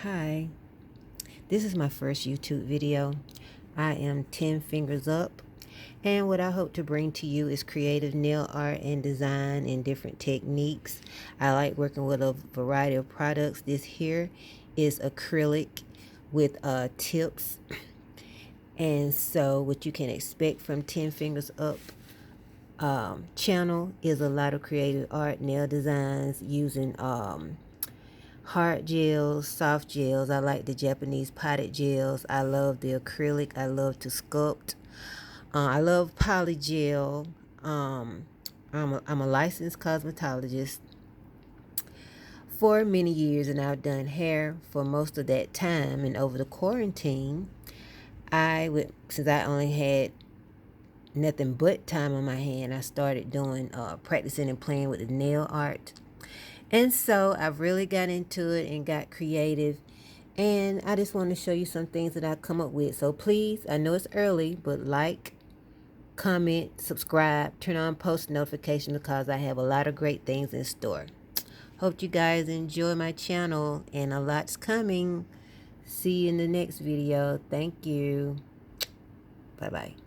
Hi, this is my first YouTube video. I am 10 fingers up, and what I hope to bring to you is creative nail art and design and different techniques. I like working with a variety of products. This here is acrylic with tips, and so what you can expect from 10 fingers up channel is a lot of creative art, nail designs using hard gels, soft gels. I like the Japanese potted gels. I love the acrylic. I love to sculpt. I love poly gel. I'm a licensed cosmetologist for many years, and I've done hair for most of that time. And over the quarantine, since I only had nothing but time on my hand, I started doing practicing and playing with the nail art. And so I've really got into it and got creative. And I just want to show you some things that I've come up with. So please, I know it's early, but like, comment, subscribe, turn on post notifications because I have a lot of great things in store. Hope you guys enjoy my channel, and a lot's coming. See you in the next video. Thank you. Bye-bye.